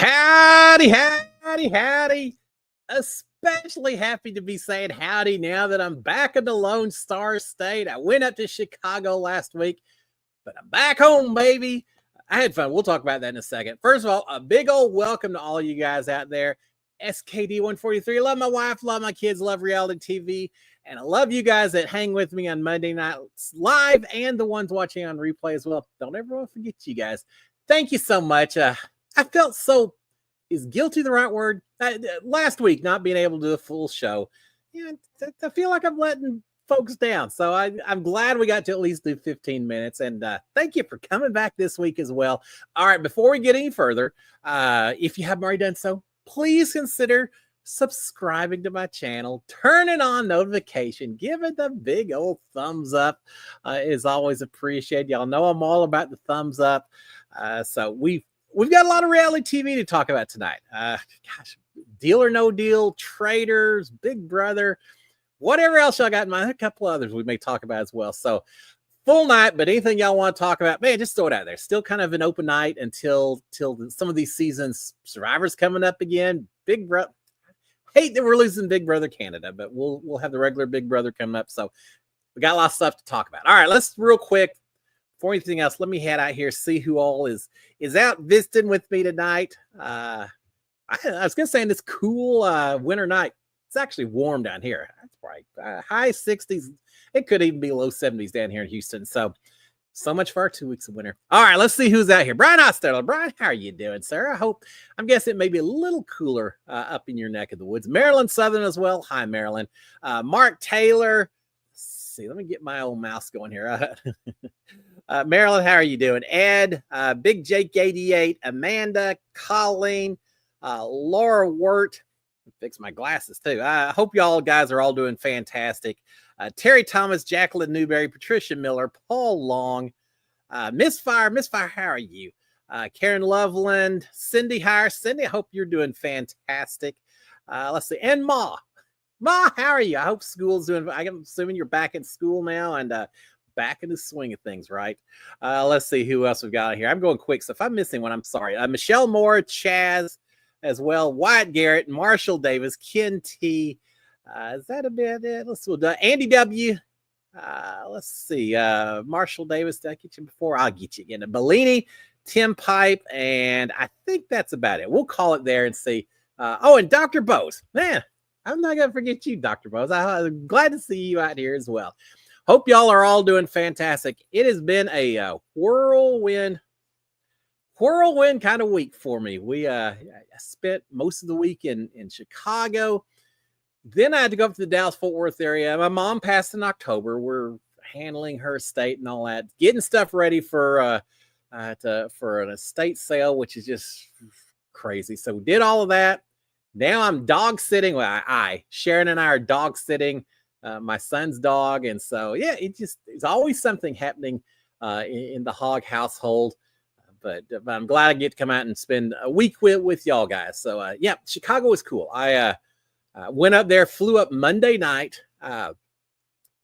Howdy, howdy, howdy. Especially happy to be saying howdy now that I'm back in the Lone Star State. I went up to Chicago last week, but I'm back home, baby. I had fun. We'll talk about that in a second. First of all, a big old welcome to all you guys out there. SKD143. Love my wife, love my kids, love reality TV. And I love you guys that hang with me on Monday nights live and the ones watching on replay as well. Don't ever want to forget you guys. Thank you so much. I felt so, is guilty the right word? Last week, not being able to do a full show. Yeah, I feel like I'm letting folks down. So I'm glad we got to at least do 15 minutes. And thank you for coming back this week as well. All right, before we get any further, if you haven't already done so, please consider subscribing to my channel, turning on notification, give it the big old thumbs up is always appreciated. Y'all know I'm all about the thumbs up. So we've got a lot of reality TV to talk about tonight. Gosh, Deal or No Deal, Traitors, Big Brother, whatever else y'all got in mind. A couple others we may talk about as well. So full night, but anything y'all want to talk about, man, just throw it out there. Still kind of an open night until some of these seasons. Survivor's coming up again. Big Brother. Hate that we're losing Big Brother Canada, but we'll have the regular Big Brother coming up. So we got a lot of stuff to talk about. All right, let's real quick. Before anything else, let me head out here, see who all is out visiting with me tonight. I was going to say in this cool winter night, it's actually warm down here. That's right. High 60s. It could even be low 70s down here in Houston. So much for our 2 weeks of winter. All right, let's see who's out here. Brian Osterler. Brian, how are you doing, sir? I'm guessing it may be a little cooler up in your neck of the woods. Maryland Southern as well. Hi, Maryland. Mark Taylor. Let's see, let me get my old mouse going here. Maryland, how are you doing? Ed, Big Jake 88, Amanda, Colleen, Laura Wirt. Fix my glasses too. I hope y'all guys are all doing fantastic. Terry Thomas, Jacqueline Newberry, Patricia Miller, Paul Long, Misfire, how are you? Karen Loveland, Cindy Hire. Cindy, I hope you're doing fantastic. Let's see. And Ma, how are you? I hope school's doing. I'm assuming you're back in school now and back in the swing of things, right? Let's see who else we've got here. I'm going quick, so if I'm missing one, I'm sorry. Michelle Moore, Chaz as well, Wyatt Garrett, Marshall Davis, Ken T. Is that a bit it? Let's see. Andy W. Let's see. Marshall Davis, did I get you before? I'll get you again. Bellini, Tim Pipe, and I think that's about it. We'll call it there and see. And Dr. Bose. Man, I'm not going to forget you, Dr. Bose. I'm glad to see you out here as well. Hope y'all are all doing fantastic. It has been a whirlwind kind of week for me. I spent most of the week in Chicago. Then I had to go up to the Dallas-Fort Worth area. My mom passed in October. We're handling her estate and all that, getting stuff ready for an estate sale, which is just crazy. So we did all of that. Now I'm dog sitting. Well, Sharon and I are dog sitting my son's dog. And so, yeah, it's always something happening in the hog household. But I'm glad I get to come out and spend a week with y'all guys. So, yeah, Chicago was cool. I went up there, flew up Monday night. As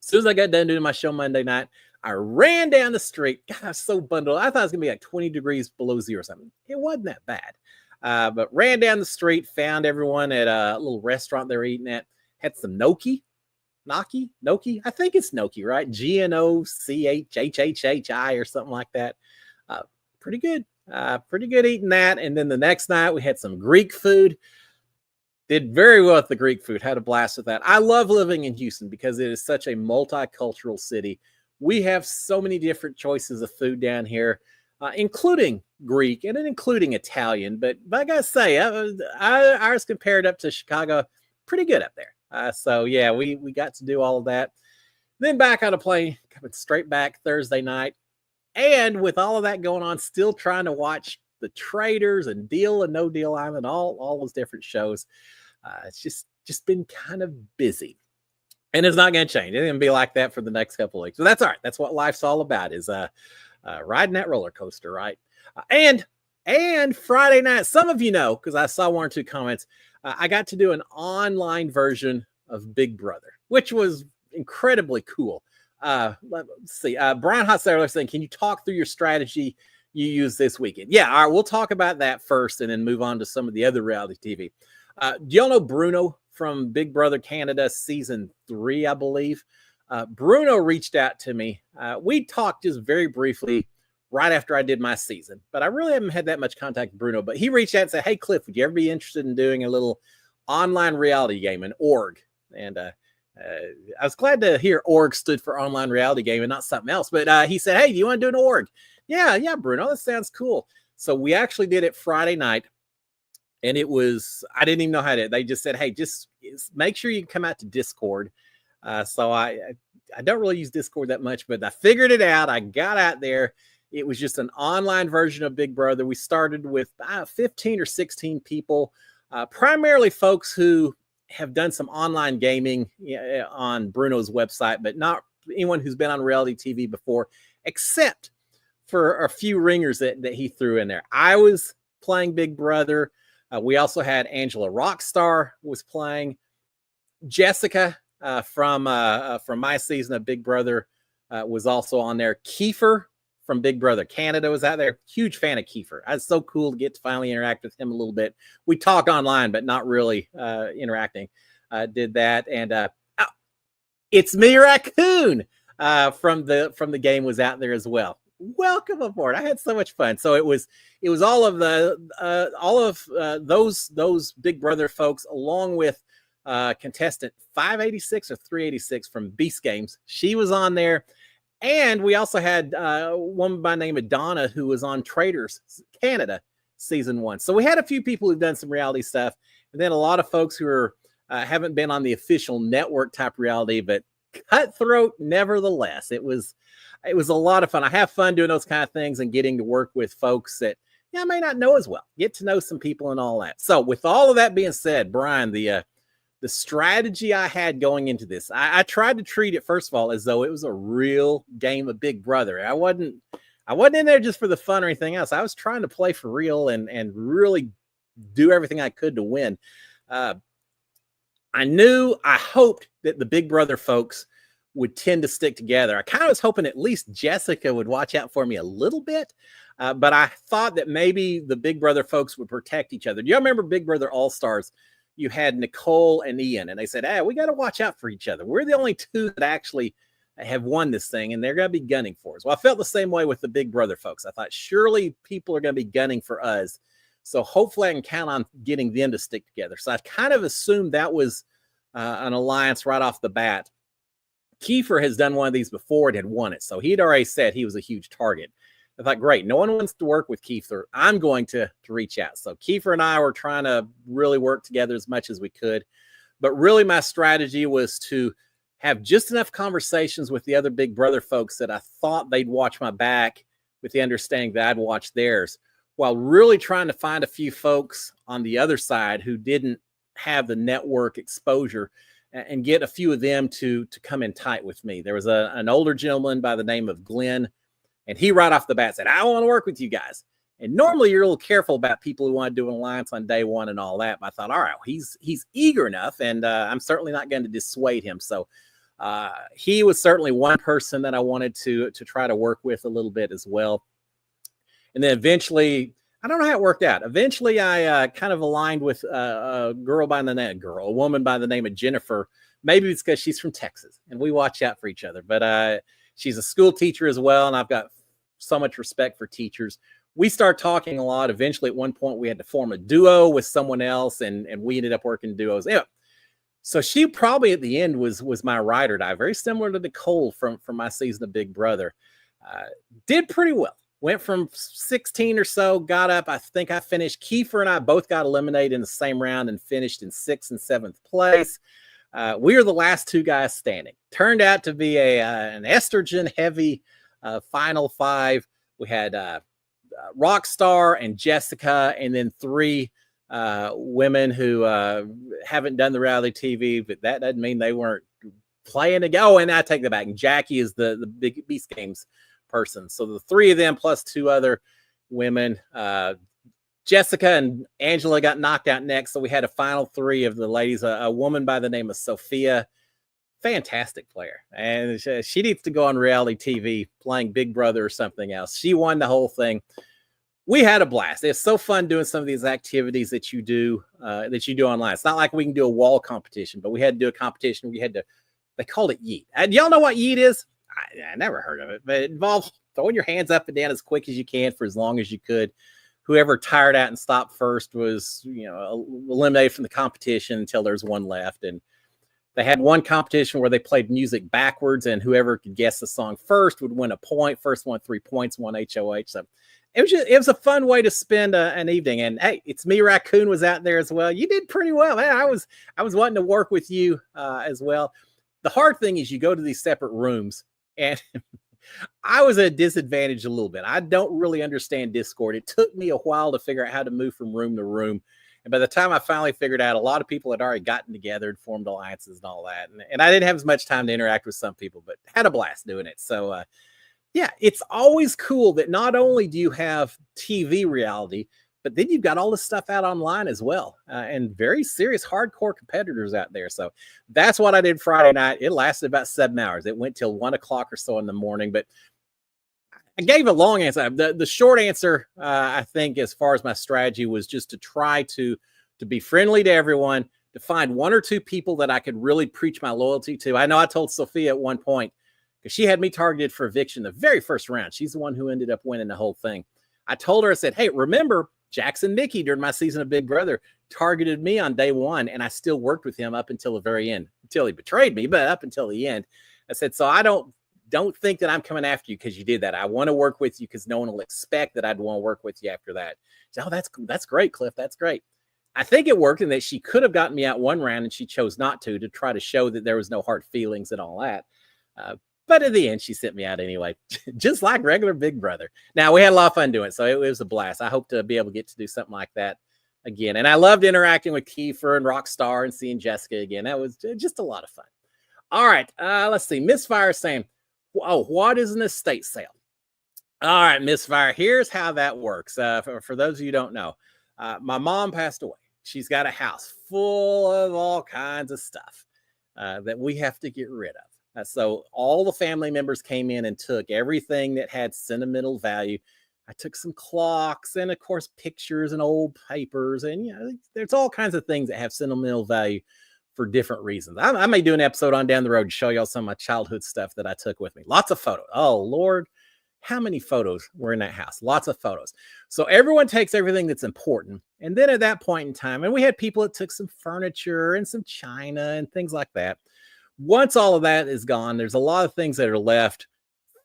soon as I got done doing my show Monday night, I ran down the street. God, I was so bundled. I thought it was going to be like 20 degrees below zero or something. It wasn't that bad. But ran down the street, found everyone at a little restaurant they were eating at. Had some gnocchi. I think it's gnocchi, right? GNOCHHHHI or something like that. Pretty good eating that. And then the next night we had some Greek food. Did very well with the Greek food. Had a blast with that. I love living in Houston because it is such a multicultural city. We have so many different choices of food down here, including Greek and including Italian. But I gotta say, ours compared up to Chicago, pretty good up there. So yeah, we got to do all of that. Then back on a plane, coming straight back Thursday night. And with all of that going on, still trying to watch the Traitors and Deal and No Deal Island, all those different shows. It's just been kind of busy. And it's not going to change. It's going to be like that for the next couple of weeks. So that's all right. That's what life's all about, is riding that roller coaster, right? And Friday night, some of you know, because I saw one or two comments, I got to do an online version of Big Brother, which was incredibly cool. Let's see. Brian Hotseller saying, can you talk through your strategy you used this weekend. Yeah, all right, we'll talk about that first and then move on to some of the other reality TV. Do y'all know Bruno from Big Brother Canada season 3, I believe? Bruno reached out to me. We talked just very briefly right after I did my season, but I really haven't had that much contact with Bruno. But he reached out and said, "Hey, Cliff, would you ever be interested in doing a little online reality game, an org?" And I was glad to hear org stood for online reality game and not something else. But he said, "Hey, do you want to do an org?" Yeah, Bruno, that sounds cool. So we actually did it Friday night. And it was, I didn't even know how to, they just said, "Hey, just make sure you come out to Discord." So I don't really use Discord that much, but I figured it out. I got out there. It was just an online version of Big Brother. We started with 15 or 16 people, primarily folks who have done some online gaming on Bruno's website, but not anyone who's been on reality TV before, except for a few ringers that he threw in there. I was playing Big Brother. We also had Angela Rockstar was playing. Jessica from my season of Big Brother was also on there. Kiefer from Big Brother Canada was out there. Huge fan of Kiefer. It's so cool to get to finally interact with him a little bit. We talked online, but not really interacting. Did that. And It's Me Raccoon from the game was out there as well. Welcome aboard. I had so much fun. So it was all of those Big Brother folks, along with contestant 586 or 386 from Beast Games. She was on there. And we also had a woman by the name of Donna who was on Traitors Canada season 1. So we had a few people who've done some reality stuff, and then a lot of folks who are haven't been on the official network type reality, but cutthroat nevertheless. It was a lot of fun. I have fun doing those kind of things and getting to work with folks that I may not know as well. Get to know some people and all that. So with all of that being said, Brian, the strategy I had going into this, I tried to treat it, first of all, as though it was a real game of Big Brother. I wasn't in there just for the fun or anything else. I was trying to play for real and really do everything I could to win. I hoped that the Big Brother folks would tend to stick together. I kind of was hoping at least Jessica would watch out for me a little bit, but I thought that maybe the Big Brother folks would protect each other. Do you remember Big Brother All-Stars? You had Nicole and Ian, and they said, "Hey, we got to watch out for each other. We're the only two that actually have won this thing, and they're going to be gunning for us." Well, I felt the same way with the Big Brother folks. I thought surely people are going to be gunning for us, so hopefully I can count on getting them to stick together. So I kind of assumed that was an alliance right off the bat. Kiefer has done one of these before and had won it, so he'd already said he was a huge target. I thought, great, no one wants to work with Kiefer. I'm going to reach out. So Kiefer and I were trying to really work together as much as we could. But really my strategy was to have just enough conversations with the other Big Brother folks that I thought they'd watch my back with the understanding that I'd watch theirs, while really trying to find a few folks on the other side who didn't have the network exposure and get a few of them to come in tight with me. There was an older gentleman by the name of Glenn, and he right off the bat said, "I want to work with you guys." And normally you're a little careful about people who want to do an alliance on day one and all that. But I thought, all right, he's eager enough, and I'm certainly not going to dissuade him. So he was certainly one person that I wanted to try to work with a little bit as well. And then eventually, I don't know how it worked out. Eventually, I kind of aligned with a woman by the name of Jennifer. Maybe it's because she's from Texas, and we watch out for each other. But she's a school teacher as well, and I've got so much respect for teachers. We start talking a lot. Eventually, at one point, we had to form a duo with someone else, and we ended up working duos. Yeah. So she probably at the end was my ride or die, very similar to Nicole from my season of Big Brother. Did pretty well. Went from 16 or so, got up. I think I finished. Kiefer and I both got eliminated in the same round and finished in 6th and 7th place. We were the last two guys standing. Turned out to be an estrogen-heavy final 5. We had Rockstar and Jessica, and then 3 women who haven't done the reality TV, but that doesn't mean they weren't playing to go. And I take that back. And Jackie is the big Beast Games person. So the 3 of them plus 2 other women, Jessica and Angela got knocked out next. So we had a final 3 of the ladies, a woman by the name of Sophia fantastic player, and she needs to go on reality TV playing Big Brother or something else. She won the whole thing. We had a blast. It's so fun doing some of these activities that you do online. It's not like we can do a wall competition, but we had to do a competition. We had to. They called it yeet. And y'all know what yeet is? I never heard of it, but it involves throwing your hands up and down as quick as you can for as long as you could. Whoever tired out and stopped first was, eliminated from the competition until there's one left. And they had one competition where they played music backwards, and whoever could guess the song first would win a point. First one, 3 points, one HOH. So it was a fun way to spend an evening. And hey, it's me, Raccoon was out there as well. You did pretty well, man. I was wanting to work with you as well. The hard thing is you go to these separate rooms, and I was at a disadvantage a little bit. I don't really understand Discord. It took me a while to figure out how to move from room to room. And by the time I finally figured out, a lot of people had already gotten together and formed alliances and all that. And I didn't have as much time to interact with some people, but had a blast doing it. So, yeah, it's always cool that not only do you have TV reality, but then you've got all this stuff out online as well, and very serious hardcore competitors out there. So that's what I did Friday night. It lasted about 7 hours. It went till 1 o'clock or so in the morning, but I gave a long answer. The short answer, I think, as far as my strategy, was just to try to be friendly to everyone, to find one or two people that I could really preach my loyalty to. I know I told Sophia at one point, because she had me targeted for eviction the very first round. She's the one who ended up winning the whole thing. I told her, I said, hey, remember, Jackson Mickey during my season of Big Brother targeted me on day one, and I still worked with him up until the very end, until he betrayed me, but up until the end. I said, so I don't think that I'm coming after you because you did that. I want to work with you because no one will expect that I'd want to work with you after that. So, that's great, Cliff. That's great. I think it worked in that she could have gotten me out one round, and she chose not to try to show that there was no hard feelings and all that. But in the end, she sent me out anyway, just like regular Big Brother. Now, we had a lot of fun doing it, so it was a blast. I hope to be able to get to do something like that again. And I loved interacting with Kiefer and Rockstar and seeing Jessica again. That was just a lot of fun. All right, let's see. Misfire saying, oh, what is an estate sale? All right, Misfire, here's how that works. For those of you who don't know, my mom passed away. She's got a house full of all kinds of stuff that we have to get rid of. So all the family members came in and took everything that had sentimental value. I took some clocks and, of course, pictures and old papers. And, there's all kinds of things that have sentimental value for different reasons. I may do an episode on down the road to show y'all some of my childhood stuff that I took with me. Lots of photos. Oh, Lord, how many photos were in that house? Lots of photos. So everyone takes everything that's important. And then at that point in time, and we had people that took some furniture and some china and things like that. Once all of that is gone, there's a lot of things that are left,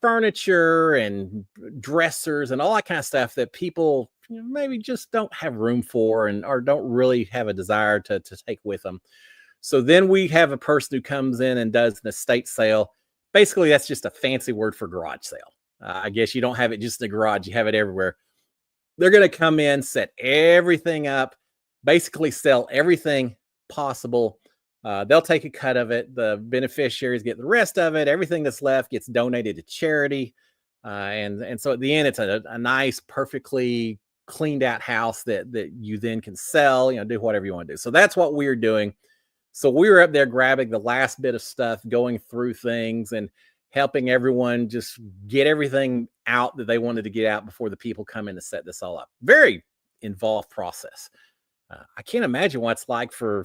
furniture and dressers and all that kind of stuff that people maybe just don't have room for or don't really have a desire to take with them. So then we have a person who comes in and does an estate sale. Basically, that's just a fancy word for garage sale. I guess you don't have it just in the garage. You have it everywhere. They're going to come in, set everything up, basically sell everything possible. They'll take a cut of it. The beneficiaries get the rest of it. Everything that's left gets donated to charity. And so at the end, it's a nice, perfectly cleaned out house that you then can sell, do whatever you want to do. So that's what we're doing. So we were up there grabbing the last bit of stuff, going through things and helping everyone just get everything out that they wanted to get out before the people come in to set this all up. Very involved process. I can't imagine what it's like for,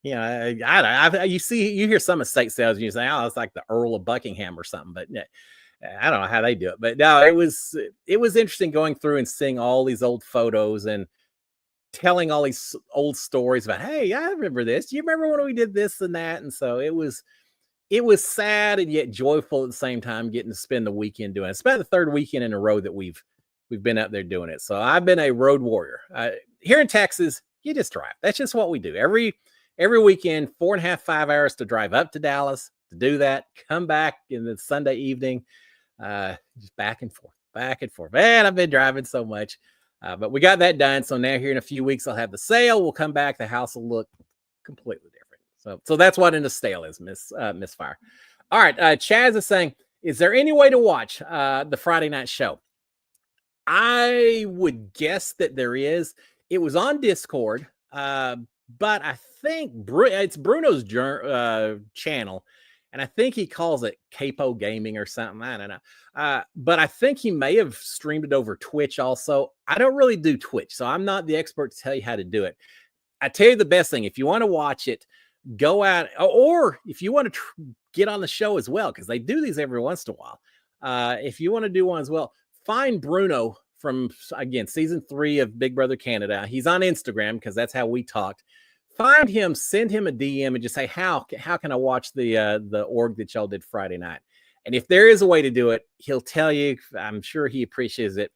you hear some estate sales and you say, oh, it's like the Earl of Buckingham or something, but I don't know how they do it. But no, it was interesting going through and seeing all these old photos and telling all these old stories about, hey, I remember this. Do you remember when we did this and that? And so it was sad and yet joyful at the same time, getting to spend the weekend doing it. It's about the third weekend in a row that we've been out there doing it. So I've been a road warrior. Here in Texas, you just drive. That's just what we do. Every weekend, 4.5, 5 hours to drive up to Dallas to do that, come back in the Sunday evening, just back and forth. Man, I've been driving so much. But we got that done. So now here in a few weeks, I'll have the sale. We'll come back. The house will look completely different. So that's what an estate is, Misfire. All right. Chaz is saying, is there any way to watch the Friday night show? I would guess that there is. It was on Discord. but I think it's Bruno's channel, and I think he calls it Capo Gaming or something. I don't know. But I think he may have streamed it over Twitch also. I don't really do Twitch, so I'm not the expert to tell you how to do it. I tell you the best thing, if you want to watch it, go out, or if you want to get on the show as well, because they do these every once in a while. If you want to do one as well, find Bruno from, again, season 3 of Big Brother Canada. He's on Instagram because that's how we talked. Find him, send him a DM, and just say, how can I watch the org that y'all did Friday night? And if there is a way to do it, he'll tell you. I'm sure he appreciates it.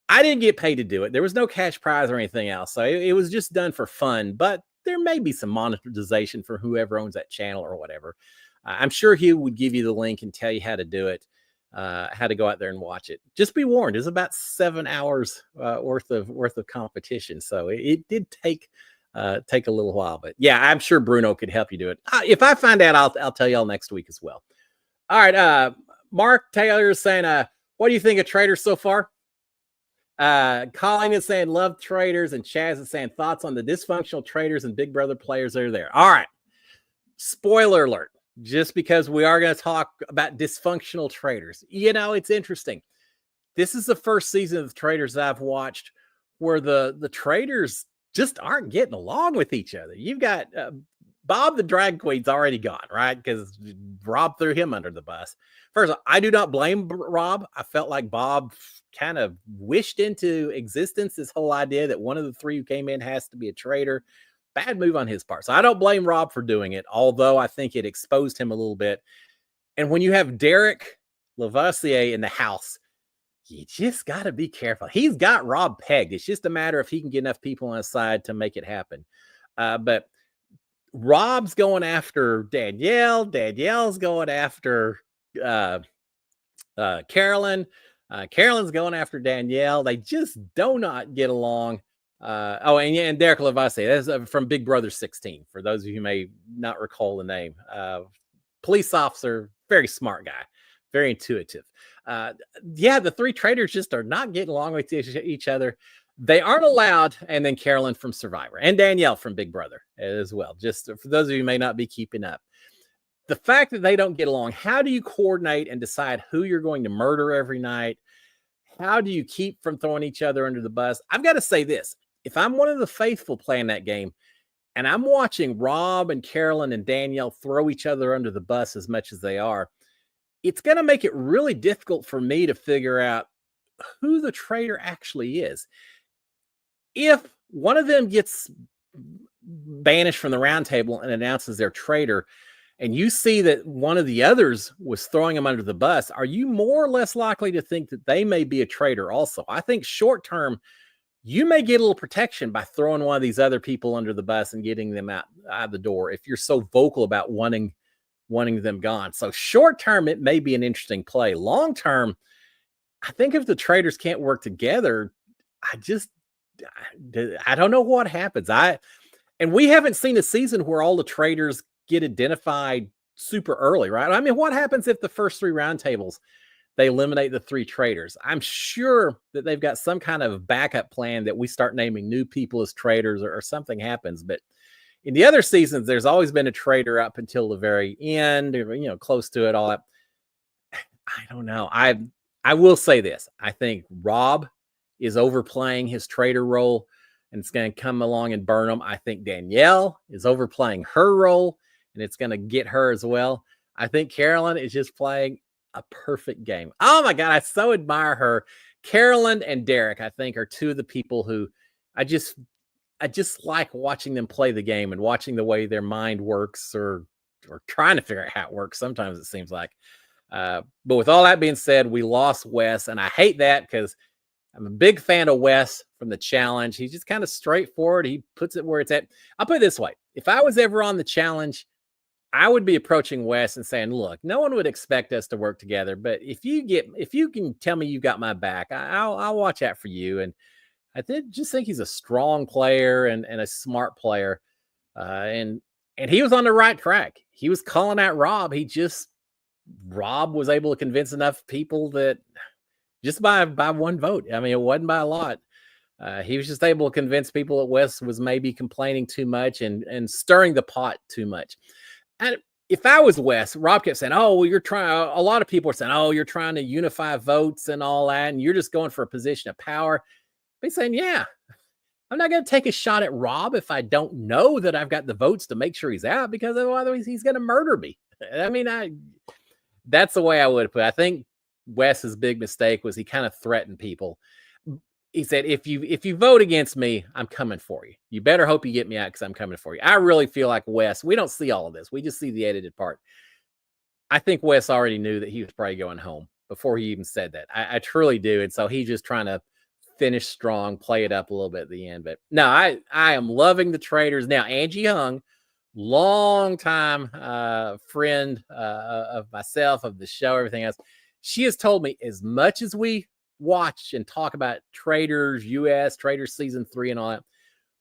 I didn't get paid to do it. There was no cash prize or anything else. So it was just done for fun, but there may be some monetization for whoever owns that channel or whatever. I'm sure he would give you the link and tell you how to do it, how to go out there and watch it. Just be warned, it's about 7 hours worth of competition. So it did take a little while, but yeah, I'm sure Bruno could help you do it. If I find out, I'll tell y'all next week as well. All right. Mark Taylor is saying, what do you think of Traitors so far? Colin is saying love Traitors, and Chaz is saying thoughts on the dysfunctional Traitors and Big Brother players that are there. All right. Spoiler alert. Just because we are going to talk about dysfunctional Traitors, it's interesting. This is the first season of the Traitors I've watched where the Traitors just aren't getting along with each other. You've got Bob the drag queen's already gone, right? Because Rob threw him under the bus. First of all, I do not blame Rob. I felt like Bob kind of wished into existence this whole idea that one of the 3 who came in has to be a traitor. Bad move on his part. So I don't blame Rob for doing it, although I think it exposed him a little bit. And when you have Derek Lavoisier in the house, you just got to be careful. He's got Rob pegged. It's just a matter if he can get enough people on his side to make it happen. But Rob's going after Danielle. Danielle's going after Carolyn. Carolyn's going after Danielle. They just do not get along. And Derek Lavoisier, that's from Big Brother 16, for those of you who may not recall the name. Police officer, very smart guy, very intuitive. The 3 traitors just are not getting along with each other. They aren't allowed, and then Carolyn from Survivor, and Danielle from Big Brother as well, just for those of you who may not be keeping up. The fact that they don't get along, how do you coordinate and decide who you're going to murder every night? How do you keep from throwing each other under the bus? I've got to say this. If I'm one of the faithful playing that game, and I'm watching Rob and Carolyn and Danielle throw each other under the bus as much as they are, it's going to make it really difficult for me to figure out who the traitor actually is. If one of them gets banished from the round table and announces they're traitor, and you see that one of the others was throwing them under the bus, are you more or less likely to think that they may be a traitor also? I think short term, you may get a little protection by throwing one of these other people under the bus and getting them out the door if you're so vocal about wanting them gone. So short term, it may be an interesting play. Long term, I think if the traitors can't work together, I don't know what happens. And we haven't seen a season where all the traitors get identified super early, right? I mean, what happens if the first 3 roundtables they eliminate the 3 traitors? I'm sure that they've got some kind of backup plan that we start naming new people as traitors or something happens. But in the other seasons, there's always been a traitor up until the very end, or, close to it all. I don't know. I will say this. I think Rob is overplaying his traitor role, and it's going to come along and burn him. I think Danielle is overplaying her role, and it's going to get her as well. I think Carolyn is just playing a perfect game. Oh my God, I so admire her. Carolyn and Derek, I think, are 2 of the people who I just like watching them play the game and watching the way their mind works, or trying to figure out how it works. Sometimes it seems like. But with all that being said, we lost Wes, and I hate that because I'm a big fan of Wes from the challenge. He's just kind of straightforward. He puts it where it's at. I'll put it this way. If I was ever on the challenge, I would be approaching Wes and saying, look, no one would expect us to work together, but if you can tell me you got my back, I'll watch out for you. And I just think he's a strong player and a smart player. And he was on the right track. He was calling out Rob. Rob was able to convince enough people that just by 1 vote. I mean, it wasn't by a lot. He was just able to convince people that Wes was maybe complaining too much and stirring the pot too much. And if I was Wes, Rob kept saying, "Oh, well, you're trying." A lot of people are saying, "Oh, you're trying to unify votes and all that, and you're just going for a position of power." He's saying, "Yeah, I'm not going to take a shot at Rob if I don't know that I've got the votes to make sure he's out, because otherwise he's going to murder me." I mean, that's the way I would put it. I think Wes's big mistake was he kind of threatened people. He said, if you vote against me, I'm coming for you. You better hope you get me out, because I'm coming for you. I really feel like Wes, we don't see all of this. We just see the edited part. I think Wes already knew that he was probably going home before he even said that. I truly do. And so he's just trying to finish strong, play it up a little bit at the end. But no, I am loving the Traitors. Now, Angie Hung, long time friend of myself, of the show, everything else, she has told me, as much as we watch and talk about Traitors US, Traitors season 3 and all that,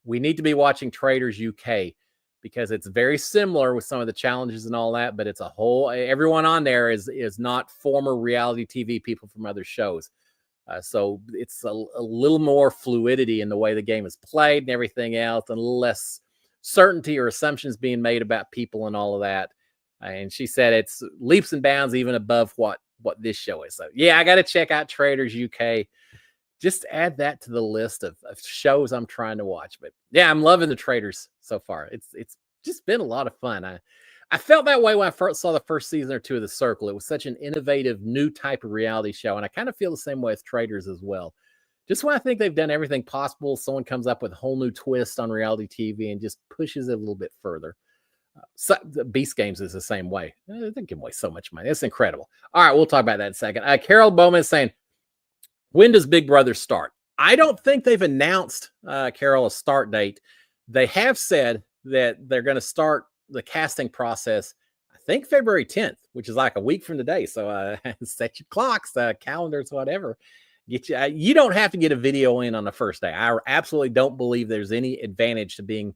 we need to be watching Traitors UK, because it's very similar with some of the challenges and all that, but it's a whole, everyone on there is not former reality TV people from other shows. So it's a little more fluidity in the way the game is played and everything else, and a little less certainty or assumptions being made about people and all of that. And she said it's leaps and bounds even above what this show is. So yeah, I got to check out Traitors UK. Just add that to the list of shows I'm trying to watch. But yeah, I'm loving the Traitors so far. It's just been a lot of fun. I felt that way when I first saw the first season or two of The Circle. It was such an innovative, new type of reality show. And I kind of feel the same way with Traitors as well. Just when I think they've done everything possible, someone comes up with a whole new twist on reality TV and just pushes it a little bit further. So the Beast Games is the same way. They give away so much money. It's incredible. All right, we'll talk about that in a second. Carol Bowman is saying, when does Big Brother start? I don't think they've announced, Carol, a start date. They have said that they're going to start the casting process, I think February 10th, which is like a week from today. So set your clocks, calendars, whatever. Get you. You don't have to get a video in on the first day. I absolutely don't believe there's any advantage to being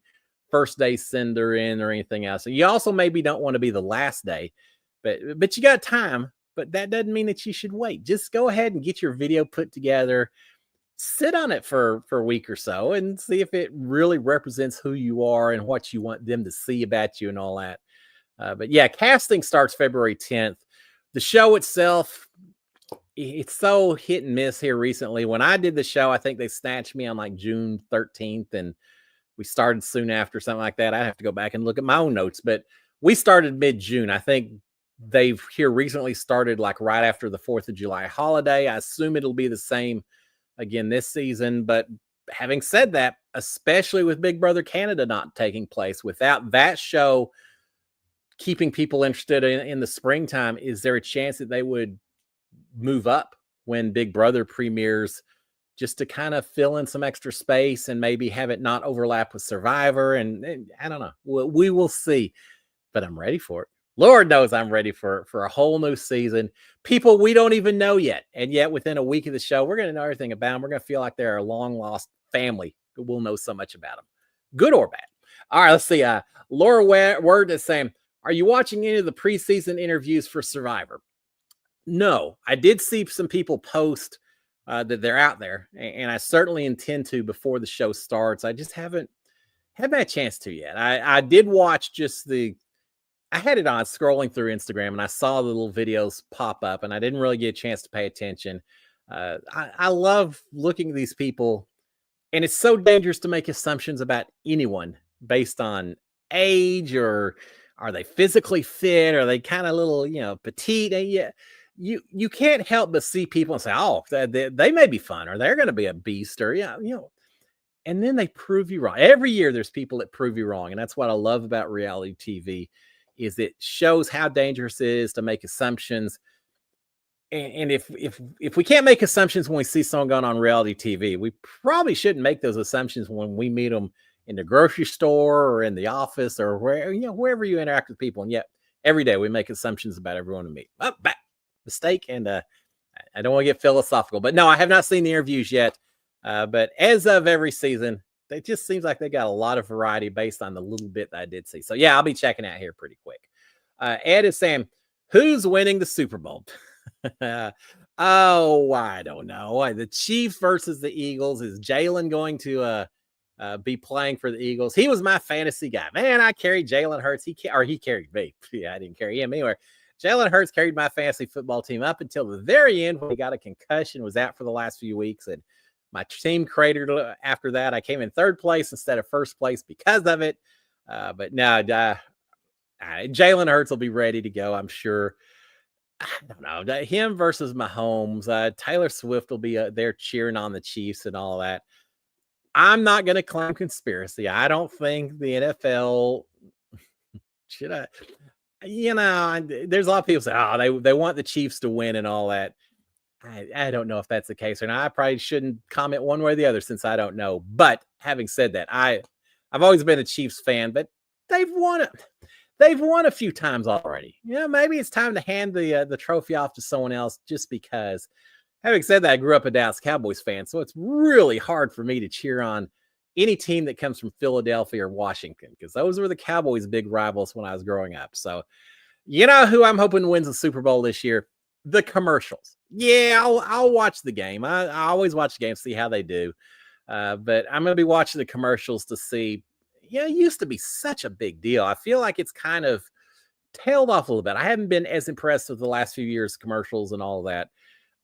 first day sender in or anything else. So you also maybe don't want to be the last day, but you got time. But that doesn't mean that you should wait. Just go ahead and get your video put together. Sit on it for a week or so and see if it really represents who you are and what you want them to see about you and all that. But yeah, casting starts February 10th. The show itself, it's so hit and miss here recently. When I did the show, I think they snatched me on like June 13th, and we started soon after, something like that. I have to go back and look at my own notes, but we started mid-June. I think they've here recently started like right after the 4th of July holiday. I assume it'll be the same again this season. But having said that, especially with Big Brother Canada not taking place, without that show keeping people interested in the springtime, is there a chance that they would move up when Big Brother premieres, just to kind of fill in some extra space and maybe have it not overlap with Survivor? And I don't know. We will see, but I'm ready for it. Lord knows I'm ready for a whole new season. People we don't even know yet. And yet within a week of the show, we're going to know everything about them. We're going to feel like they're a long lost family. We'll know so much about them, good or bad. All right, let's see. Laura Word is saying, are you watching any of the preseason interviews for Survivor? No, I did see some people post that they're out there, and I certainly intend to before the show starts. I just haven't had a chance to yet. I did watch just I had it on scrolling through Instagram, and I saw the little videos pop up, and I didn't really get a chance to pay attention. I love looking at these people, and it's so dangerous to make assumptions about anyone based on age, or are they physically fit? Are they kind of little, petite? And yeah, you can't help but see people and say, oh, they may be fun, or they're going to be a beast, or and then they prove you wrong. Every year there's people that prove you wrong, and that's what I love about reality TV. Is it shows how dangerous it is to make assumptions. And if we can't make assumptions when we see someone going on reality TV, we probably shouldn't make those assumptions when we meet them in the grocery store or in the office or wherever you interact with people. And yet every day we make assumptions about everyone we meet. Back mistake. And I don't want to get philosophical, but no, I have not seen the interviews yet. But as of every season, it just seems like they got a lot of variety based on the little bit that I did see. So yeah, I'll be checking out here pretty quick. Ed is saying, who's winning the Super Bowl? Oh, I don't know. The Chiefs versus the Eagles. Is Jalen going to be playing for the Eagles? He was my fantasy guy. Man, I carried Jalen Hurts. He carried me. Yeah, I didn't carry him anywhere. Jalen Hurts carried my fantasy football team up until the very end when he got a concussion, was out for the last few weeks, and my team cratered after that. I came in third place instead of first place because of it. But now Jalen Hurts will be ready to go, I'm sure. I don't know. Him versus Mahomes. Taylor Swift will be there cheering on the Chiefs and all that. I'm not going to claim conspiracy. I don't think the NFL should. There's a lot of people say, "Oh, they want the Chiefs to win and all that." I don't know if that's the case or not. I probably shouldn't comment one way or the other since I don't know. But having said that, I've always been a Chiefs fan, but they've won it. They've won a few times already. Maybe it's time to hand the trophy off to someone else just because. Having said that, I grew up a Dallas Cowboys fan, so it's really hard for me to cheer on any team that comes from Philadelphia or Washington because those were the Cowboys' big rivals when I was growing up. So, you know who I'm hoping wins the Super Bowl this year? The commercials. Yeah, I'll watch the game. I always watch the game, see how they do. But I'm going to be watching the commercials to see. It used to be such a big deal. I feel like it's kind of tailed off a little bit. I haven't been as impressed with the last few years' commercials and all of that.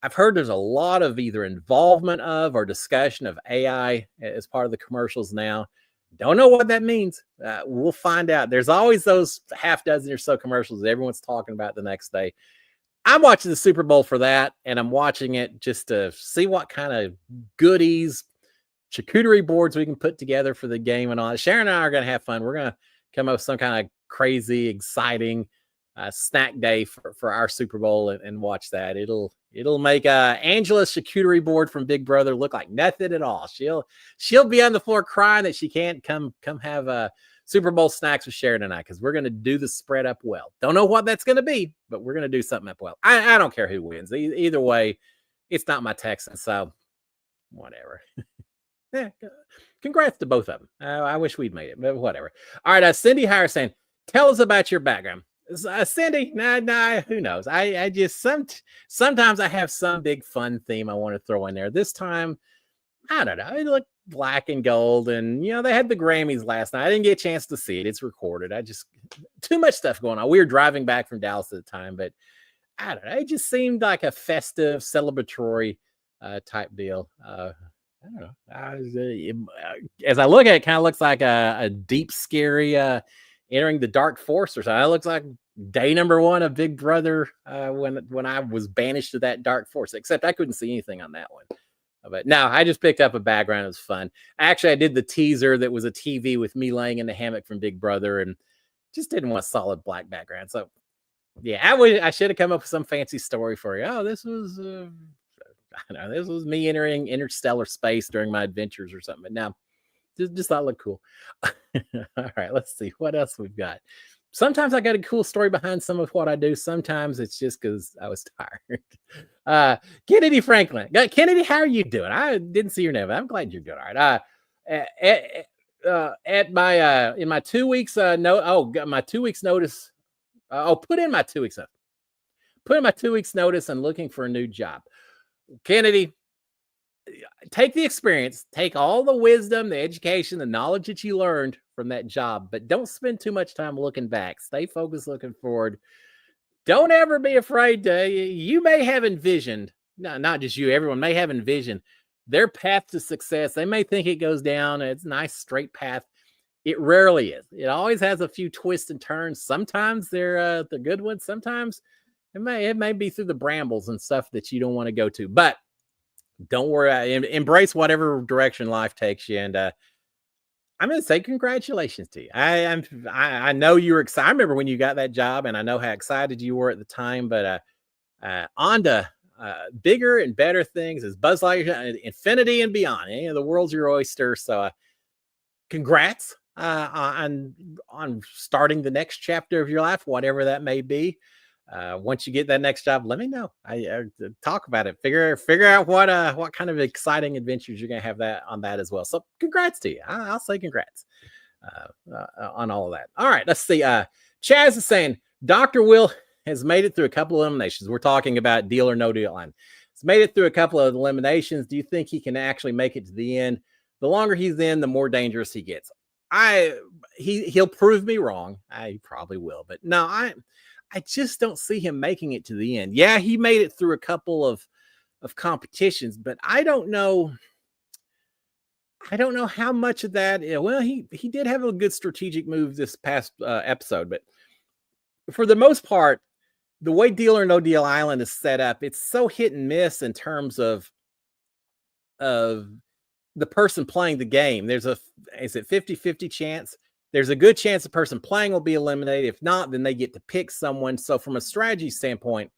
I've heard there's a lot of either involvement of or discussion of AI as part of the commercials now. Don't know what that means. We'll find out. There's always those half dozen or so commercials that everyone's talking about the next day. I'm watching the Super Bowl for that, and I'm watching it just to see what kind of goodies, charcuterie boards we can put together for the game and all that. Sharon and I are going to have fun. We're going to come up with some kind of crazy, exciting snack day for our Super Bowl and watch that. It'll make Angela's charcuterie board from Big Brother look like nothing at all. She'll be on the floor crying that she can't come have Super Bowl snacks with Sharon and I because we're going to do the spread up well. Don't know what that's going to be, but we're going to do something up well. I don't care who wins. Either way, it's not my Texans, so whatever. Yeah, congrats to both of them. I wish we'd made it, but whatever. All right, Cindy Hire saying, tell us about your background. Cindy, nah, who knows? I just sometimes I have some big fun theme I want to throw in there. This time, I don't know. It looked black and gold, and they had the Grammys last night. I didn't get a chance to see it. It's recorded. Too much stuff going on. We were driving back from Dallas at the time, but I don't know. It just seemed like a festive, celebratory type deal. I don't know. As I look at it, kind of looks like a deep, scary entering the dark force or something. It looks like day number one of Big Brother when I was banished to that dark force, except I couldn't see anything on that one. But no, I just picked up a background. It was fun. Actually, I did the teaser that was a TV with me laying in the hammock from Big Brother and just didn't want a solid black background. So yeah, I should have come up with some fancy story for you. Oh, this was I don't know, this was me entering interstellar space during my adventures or something. But no, just thought it looked cool. All right, let's see what else we've got. Sometimes I got a cool story behind some of what I do. Sometimes it's just because I was tired. Kennedy Franklin. Kennedy, how are you doing? I didn't see your name, but I'm glad you're doing all right. In my 2 weeks my 2 weeks notice. Put in my 2 weeks up. Put in my 2 weeks notice and looking for a new job. Kennedy, take the experience, take all the wisdom, the education, the knowledge that you learned from that job, but don't spend too much time looking back. Stay focused, looking forward. Don't ever be afraid you may have envisioned, no, not just you, everyone may have envisioned their path to success. They may think it goes down. It's a nice straight path. It rarely is. It always has a few twists and turns. Sometimes they're the good ones. Sometimes it may be through the brambles and stuff that you don't want to go to, but don't worry. Embrace whatever direction life takes you. And I'm going to say congratulations to you. I know you were excited. I remember when you got that job, and I know how excited you were at the time. But on to bigger and better things as Buzz Lightyear, infinity and beyond. The world's your oyster. So congrats on starting the next chapter of your life, whatever that may be. Once you get that next job, let me know. I talk about it. Figure out what kind of exciting adventures you're gonna have on that as well. So congrats to you. I'll say congrats on all of that. All right, let's see. Chaz is saying Dr. Will has made it through a couple of eliminations. We're talking about Deal or No Deal line. He's made it through a couple of eliminations. Do you think he can actually make it to the end? The longer he's in, the more dangerous he gets. He'll prove me wrong. I probably will, but no, I just don't see him making it to the end. Yeah, he made it through a couple of competitions, but I don't know. I don't know how much of that. Well, he did have a good strategic move this past episode, but for the most part, the way Deal or No Deal Island is set up, it's so hit and miss in terms of the person playing the game. Is it 50-50 chance? There's a good chance the person playing will be eliminated. If not, then they get to pick someone. So from a strategy standpoint,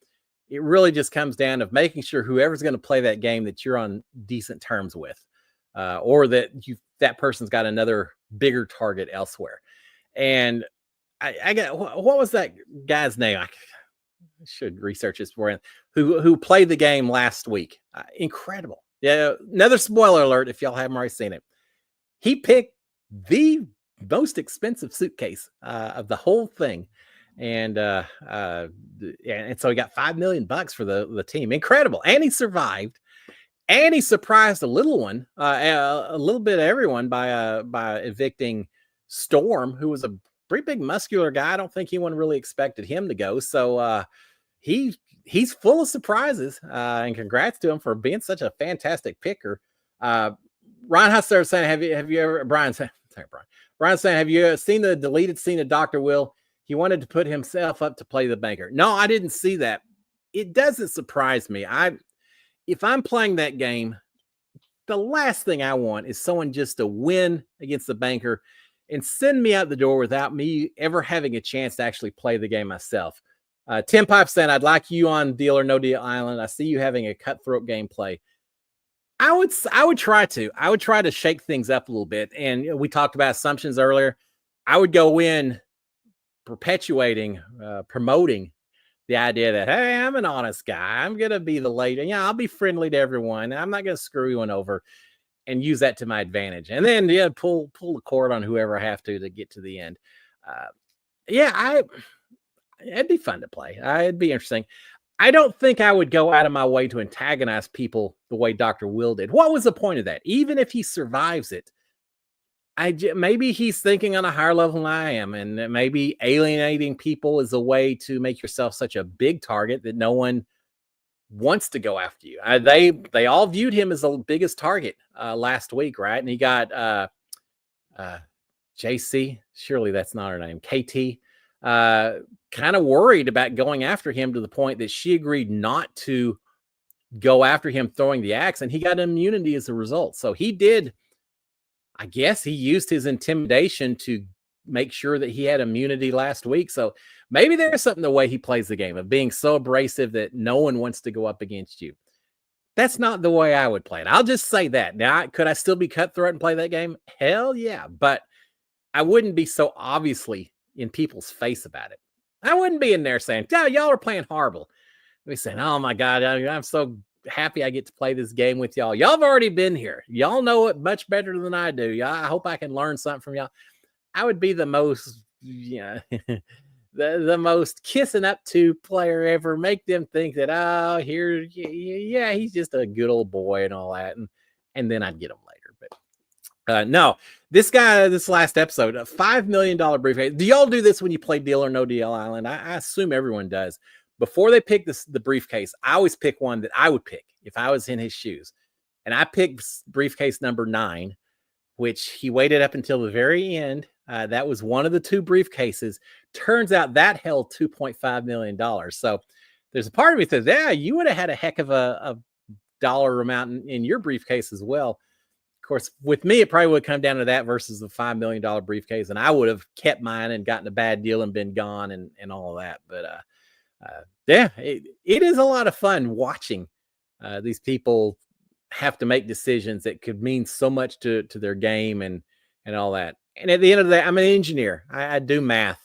it really just comes down to making sure whoever's going to play that game that you're on decent terms with, or that that person's got another bigger target elsewhere. And I got, what was that guy's name? I should research this for him. Who played the game last week? Incredible. Yeah, another spoiler alert if y'all haven't already seen it. He picked the most expensive suitcase of the whole thing, and so he got $5 million for the team. Incredible, and he survived, and he surprised a little one, a little bit of everyone by evicting Storm, who was a pretty big muscular guy. I don't think anyone really expected him to go. So he's full of surprises, and congrats to him for being such a fantastic picker. Ryan Hustler saying, have you ever, Brian saying, have you seen the deleted scene of Dr. Will? He wanted to put himself up to play the banker. No, I didn't see that. It doesn't surprise me. If I'm playing that game, the last thing I want is someone just to win against the banker and send me out the door without me ever having a chance to actually play the game myself. Tim Pipe saying, I'd like you on Deal or No Deal Island. I see you having a cutthroat gameplay. I would try to shake things up a little bit. And we talked about assumptions earlier. I would go in perpetuating, promoting the idea that, hey, I'm an honest guy. I'm going to be the leader. Yeah, I'll be friendly to everyone. I'm not going to screw anyone over, and use that to my advantage. And then, pull the cord on whoever I have to get to the end. It'd be fun to play. It'd be interesting. I don't think I would go out of my way to antagonize people the way Dr. Will did. What was the point of that? Even if he survives it, maybe he's thinking on a higher level than I am, and maybe alienating people is a way to make yourself such a big target that no one wants to go after you. They all viewed him as the biggest target last week, right? And he got JC, surely that's not her name, KT, kind of worried about going after him to the point that she agreed not to go after him throwing the axe, and he got immunity as a result. So he did, I guess he used his intimidation to make sure that he had immunity last week. So maybe there's something the way he plays the game of being so abrasive that no one wants to go up against you. That's not the way I would play it. I'll just say that. Now, could I still be cutthroat and play that game? Hell yeah. But I wouldn't be so obviously in people's face about it. I wouldn't be in there saying, oh, y'all are playing horrible. I'd be saying, oh my God, I'm so happy I get to play this game with y'all. Y'all have already been here. Y'all know it much better than I do. I hope I can learn something from y'all. I would be the most, the most kissing up to player ever. Make them think that, oh, here, yeah, he's just a good old boy and all that. And then I'd get him later. But no, this guy, this last episode, a $5 million briefcase. Do y'all do this when you play Deal or No Deal Island? I assume everyone does. Before they pick the briefcase, I always pick one that I would pick if I was in his shoes. And I picked briefcase number 9, which he waited up until the very end. That was one of the 2 briefcases. Turns out that held $2.5 million. So there's a part of me that says, yeah, you would have had a heck of a dollar amount in your briefcase as well. Of course, with me, it probably would come down to that versus the $5 million briefcase. And I would have kept mine and gotten a bad deal and been gone and all of that. But it is a lot of fun watching these people have to make decisions that could mean so much to their game and all that. And at the end of the day, I'm an engineer. I do math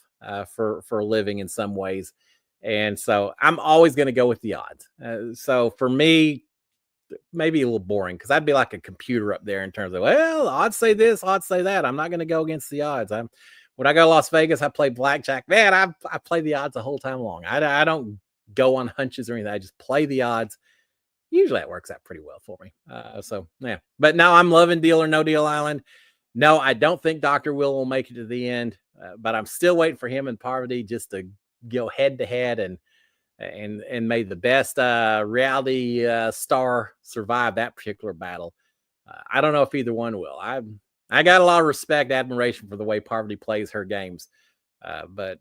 for a living in some ways. And so I'm always going to go with the odds. So for me, maybe a little boring because I'd be like a computer up there in terms of, well, odds say this, odds say that. I'm not going to go against the odds. When I go to Las Vegas, I play blackjack. Man, I play the odds the whole time long. I don't go on hunches or anything. I just play the odds. usually that works out pretty well for me. So yeah, but now I'm loving Deal or No Deal Island. No, I don't think Dr. Will make it to the end, but I'm still waiting for him and Parvati just to go head to head and may the best reality star survive that particular battle. I don't know if either one will. I got a lot of respect, admiration for the way Parvati plays her games. But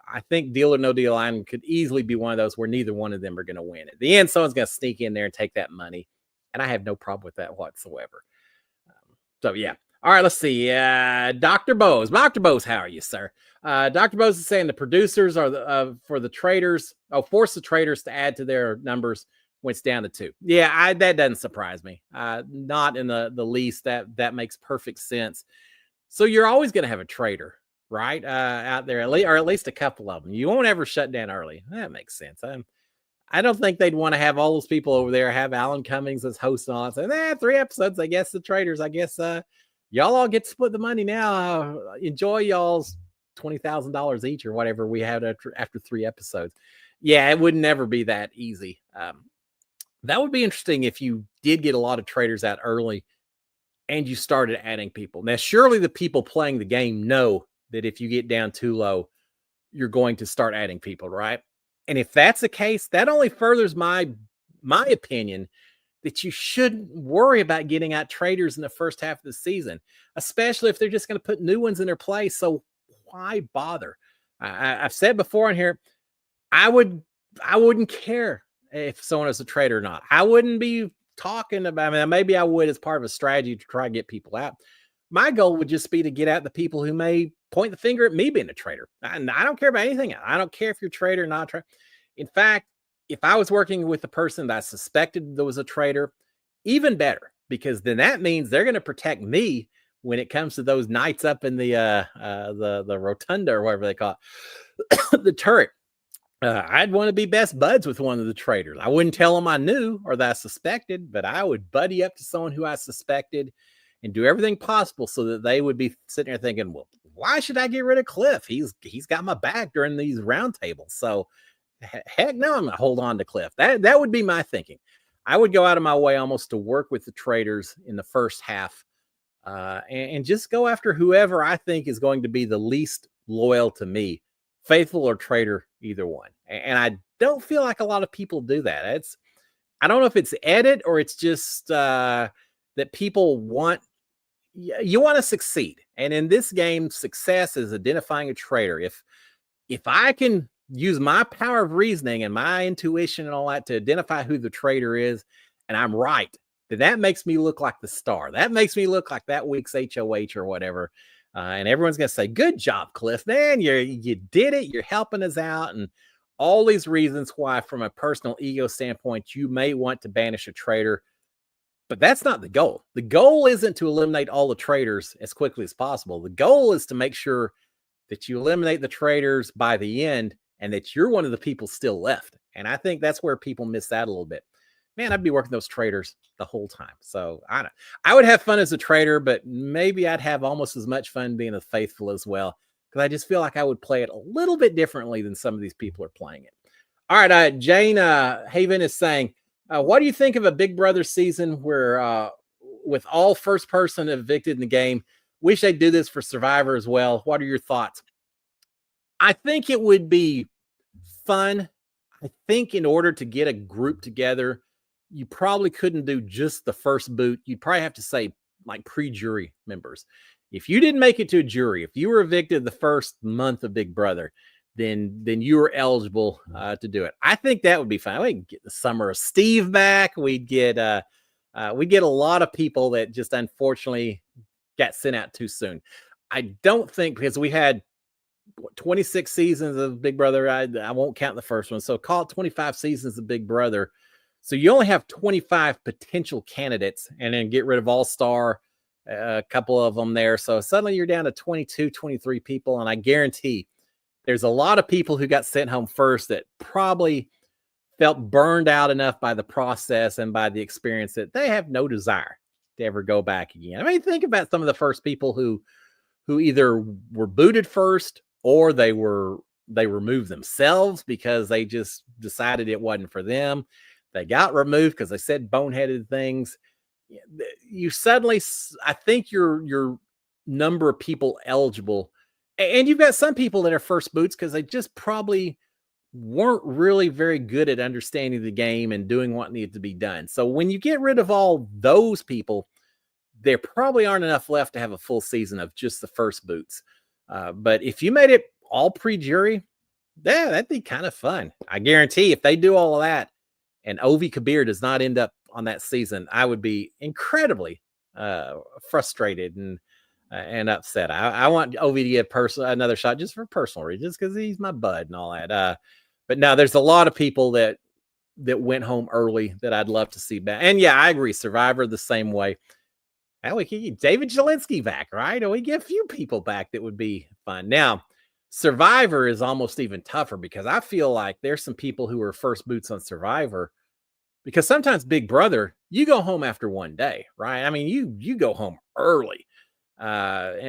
I think Deal or No Deal Island could easily be one of those where neither one of them are going to win. At the end, someone's going to sneak in there and take that money. And I have no problem with that whatsoever. So, yeah. All right, let's see. Dr. Bose. Dr. Bose, how are you, sir? Dr. Bose is saying the producers are for the Traitors. Oh, force the Traitors to add to their numbers when it's down to 2. Yeah, that doesn't surprise me. Not in the least. That makes perfect sense. So you're always going to have a traitor, right? Out there, or at least a couple of them. You won't ever shut down early. That makes sense. I don't think they'd want to have all those people over there, have Alan Cummings as host on. So, 3 episodes, I guess, the Traitors. I guess y'all all get to split the money now. Enjoy y'all's $20,000 each or whatever we had after 3 episodes. Yeah, it would never be that easy. That would be interesting if you did get a lot of Traitors out early and you started adding people. Now, surely the people playing the game know that if you get down too low, you're going to start adding people, right? And if that's the case, that only furthers my opinion that you shouldn't worry about getting out Traitors in the first half of the season, especially if they're just going to put new ones in their place. So why bother? I've said before in here, I wouldn't care if someone is a traitor or not. I wouldn't be talking about, maybe I would as part of a strategy to try to get people out. My goal would just be to get out the people who may point the finger at me being a traitor. I don't care about anything. I don't care if you're a traitor or not. In fact, if I was working with a person that I suspected there was a traitor, even better, because then that means they're going to protect me when it comes to those nights up in the rotunda or whatever they call it, the turret. I'd want to be best buds with one of the traitors. I wouldn't tell them I knew or that I suspected, but I would buddy up to someone who I suspected and do everything possible so that they would be sitting there thinking, well, why should I get rid of Cliff? He's got my back during these roundtables. So heck no, I'm going to hold on to Cliff. That would be my thinking. I would go out of my way almost to work with the traitors in the first half and just go after whoever I think is going to be the least loyal to me, faithful or traitor, either one. And I don't feel like a lot of people do that. I don't know if it's edit or it's just that people want to succeed. And in this game, success is identifying a traitor. If I can use my power of reasoning and my intuition and all that to identify who the traitor is, and I'm right, then that makes me look like the star. That makes me look like that week's HOH or whatever. And everyone's going to say, good job, Cliff, man, you did it. You're helping us out. And all these reasons why, from a personal ego standpoint, you may want to banish a traitor. But that's not the goal. The goal isn't to eliminate all the traitors as quickly as possible. The goal is to make sure that you eliminate the traitors by the end and that you're one of the people still left. And I think that's where people miss out a little bit. Man, I'd be working those traitors the whole time. So I would have fun as a traitor, but maybe I'd have almost as much fun being a faithful as well, because I just feel like I would play it a little bit differently than some of these people are playing it. All right, Jane Haven is saying, what do you think of a Big Brother season where with all first person evicted in the game? Wish they'd do this for Survivor as well. What are your thoughts? I think it would be fun. I think in order to get a group together, you probably couldn't do just the first boot. You'd probably have to say like pre-jury members. If you didn't make it to a jury, if you were evicted the first month of Big Brother, then you were eligible to do it. I think that would be fun. We'd get the Summer of Steve back. We'd get a lot of people that just unfortunately got sent out too soon. I don't think, because we had 26 seasons of Big Brother. I won't count the first one. So call it 25 seasons of Big Brother. So you only have 25 potential candidates, and then get rid of All-Star, a couple of them there. So suddenly you're down to 22, 23 people. And I guarantee there's a lot of people who got sent home first that probably felt burned out enough by the process and by the experience that they have no desire to ever go back again. I mean, think about some of the first people who either were booted first or they removed themselves because they just decided it wasn't for them. They got removed because they said boneheaded things. You suddenly, I think your number of people eligible, and you've got some people that are first boots because they just probably weren't really very good at understanding the game and doing what needed to be done. So when you get rid of all those people, there probably aren't enough left to have a full season of just the first boots. But if you made it all pre-jury, yeah, that'd be kind of fun. I guarantee if they do all of that and Ovi Kabir does not end up on that season, I would be incredibly frustrated and upset. I want Ovi to get another shot just for personal reasons because he's my bud and all that. But now there's a lot of people that went home early that I'd love to see back. And yeah, I agree. Survivor the same way. And we can get David Jelinski back, right? Or we get a few people back that would be fun. Now, Survivor is almost even tougher because I feel like there's some people who are first boots on Survivor because sometimes Big Brother, you go home after one day, right? I mean, you go home early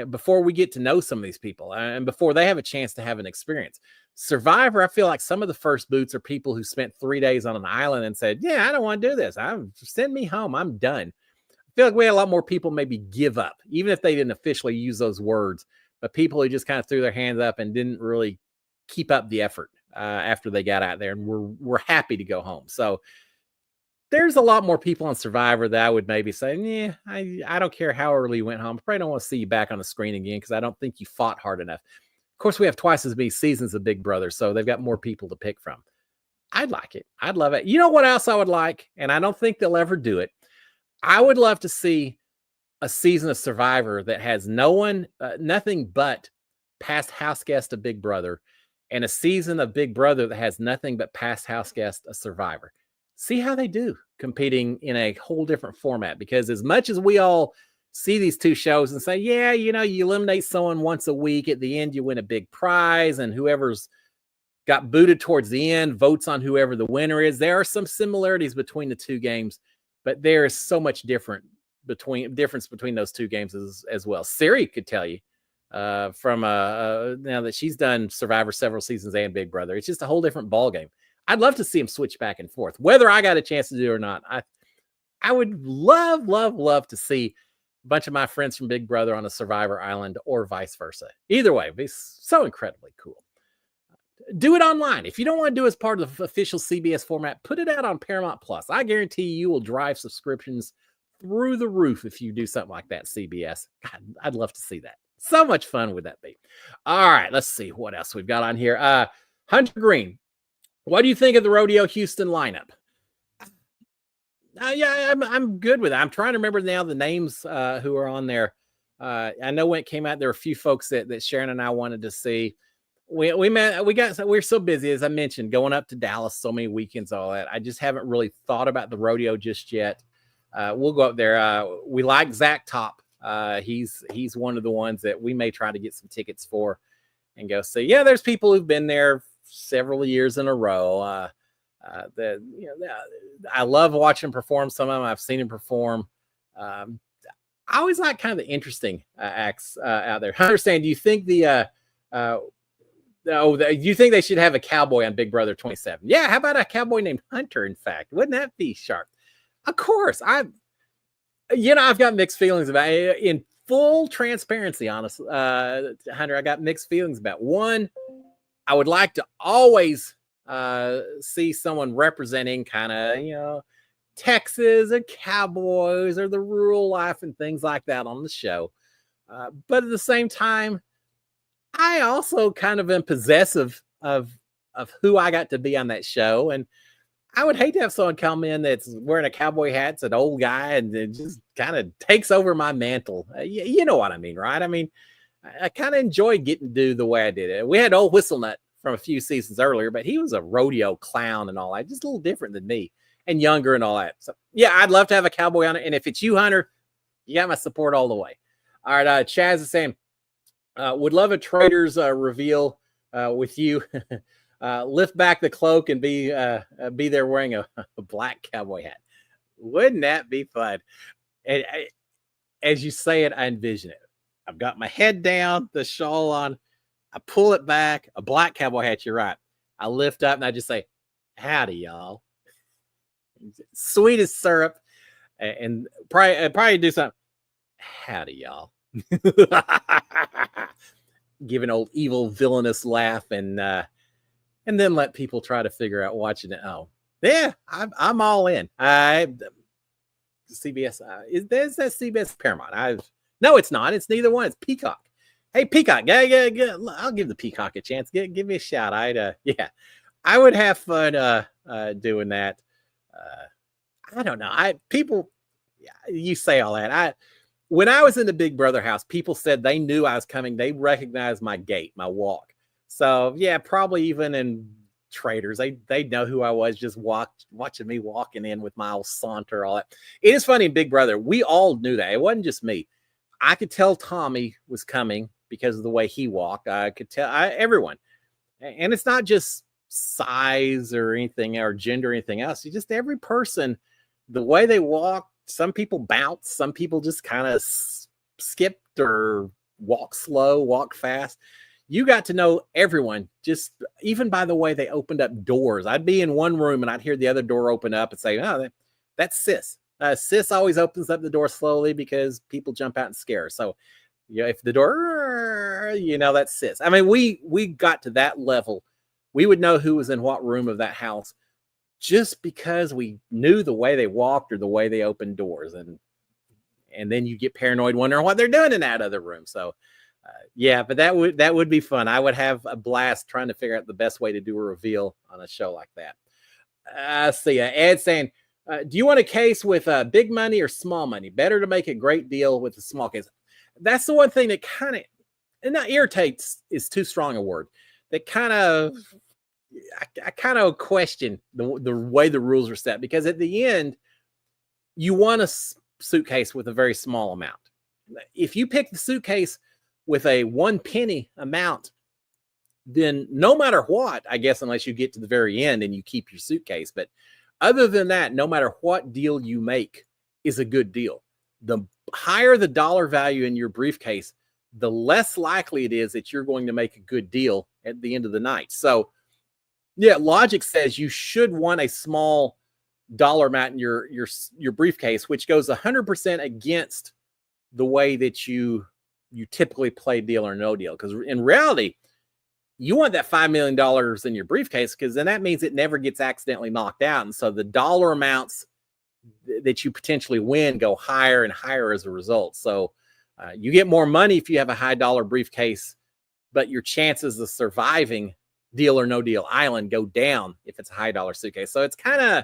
before we get to know some of these people and before they have a chance to have an experience. Survivor, I feel like some of the first boots are people who spent 3 days on an island and said, yeah, I don't want to do this. Send me home. I'm done. I feel like we had a lot more people maybe give up, even if they didn't officially use those words, but people who just kind of threw their hands up and didn't really keep up the effort after they got out there and were happy to go home. So there's a lot more people on Survivor that I would maybe say, yeah, I don't care how early you went home. I probably don't want to see you back on the screen again because I don't think you fought hard enough. Of course, we have twice as many seasons of Big Brother, so they've got more people to pick from. I'd like it. I'd love it. You know what else I would like? And I don't think they'll ever do it. I would love to see a season of Survivor that has nothing but past house guest of Big Brother, and a season of Big Brother that has nothing but past house guest of Survivor. See how they do competing in a whole different format, because as much as we all see these two shows and say, yeah, you eliminate someone once a week, at the end you win a big prize, and whoever's got booted towards the end votes on whoever the winner is. There are some similarities between the two games, but there is so much difference between those two games as well. Siri could tell you from now that she's done Survivor several seasons and Big Brother. It's just a whole different ball game. I'd love to see him switch back and forth. Whether I got a chance to do it or not, I would love to see a bunch of my friends from Big Brother on a Survivor island or vice versa. Either way, it'd be so incredibly cool. Do it online. If you don't want to do it as part of the official CBS format, put it out on Paramount Plus. I guarantee you will drive subscriptions through the roof if you do something like that, CBS. God, I'd love to see that. So much fun would that be? All right, let's see what else we've got on here. Hunter Green, what do you think of the Rodeo Houston lineup? Yeah, I'm good with it. I'm trying to remember now the names who are on there. I know when it came out, there were a few folks that Sharon and I wanted to see. We're so busy, as I mentioned, going up to Dallas so many weekends, all that. I just haven't really thought about the rodeo just yet. We'll go up there. We like Zach Top. He's one of the ones that we may try to get some tickets for and go see. Yeah, there's people who've been there several years in a row. I love watching him perform. Some of them I've seen him perform. I always like kind of the interesting acts out there. I understand. Do you think you think they should have a cowboy on Big Brother 27? Yeah, how about a cowboy named Hunter, in fact? Wouldn't that be sharp? Of course. I've got mixed feelings about it. In full transparency, honestly, Hunter, I got mixed feelings about. One, I would like to always see someone representing kind of, Texas or cowboys or the rural life and things like that on the show. But at the same time, I also kind of am possessive of who I got to be on that show. And I would hate to have someone come in that's wearing a cowboy hat, it's an old guy, and it just kind of takes over my mantle. You know what I mean, right? I mean, I kind of enjoyed getting to do the way I did it. We had old Whistlenut from a few seasons earlier, but he was a rodeo clown and all that, just a little different than me and younger and all that. So yeah, I'd love to have a cowboy on it. And if it's you, Hunter, you got my support all the way. All right. Chaz is saying, would love a Traitors reveal with you. Lift back the cloak and be there wearing a black cowboy hat. Wouldn't that be fun? And as you say it, I envision it. I've got my head down, the shawl on. I pull it back, a black cowboy hat. You're right. I lift up and I just say, howdy, y'all. Sweet as syrup, and probably do something. Howdy, y'all. Give an old evil villainous laugh, and then let people try to figure out watching it. Oh, yeah, I'm all in. CBS is that CBS Paramount? No, it's not. It's neither one. It's Peacock. Hey, Peacock, yeah. I'll give the Peacock a chance. Give me a shout. I would have fun doing that. I don't know. You say all that. When I was in the Big Brother house, people said they knew I was coming. They recognized my gait, my walk. So yeah, probably even in Traitors, they know who I was, just watching me walking in with my old saunter, all that. It is funny in Big Brother, we all knew that. It wasn't just me. I could tell Tommy was coming because of the way he walked. I could tell everyone. And it's not just size or anything or gender or anything else. It's just every person, the way they walk. Some people bounce, some people just kind of skipped or walk slow, walk fast. You got to know everyone, just even by the way they opened up doors. I'd be in one room and I'd hear the other door open up and say, oh, that's Sis. Sis always opens up the door slowly because people jump out and scare her. So, if the door, that's Sis. I mean, we got to that level. We would know who was in what room of that house just because we knew the way they walked or the way they opened doors. And then you get paranoid wondering what they're doing in that other room. So, but that would be fun. I would have a blast trying to figure out the best way to do a reveal on a show like that. See, Ed saying, do you want a case with big money or small money? Better to make a great deal with a small case. That's the one thing that kind of, and not irritates is too strong a word, that kind of, I kind of question the way the rules are set, because at the end, you want a suitcase with a very small amount. If you pick the suitcase with a 1 penny amount, then no matter what, I guess, unless you get to the very end and you keep your suitcase. But other than that, no matter what deal you make is a good deal. The higher the dollar value in your briefcase, the less likely it is that you're going to make a good deal at the end of the night. So, yeah, logic says you should want a small dollar amount in your briefcase, which goes 100% against the way that you typically play Deal or No Deal. Because in reality, you want that $5 million in your briefcase, because then that means it never gets accidentally knocked out. And so the dollar amounts that you potentially win go higher and higher as a result. So you get more money if you have a high dollar briefcase, but your chances of surviving Deal or No Deal Island go down if it's a high dollar suitcase. So it's kind of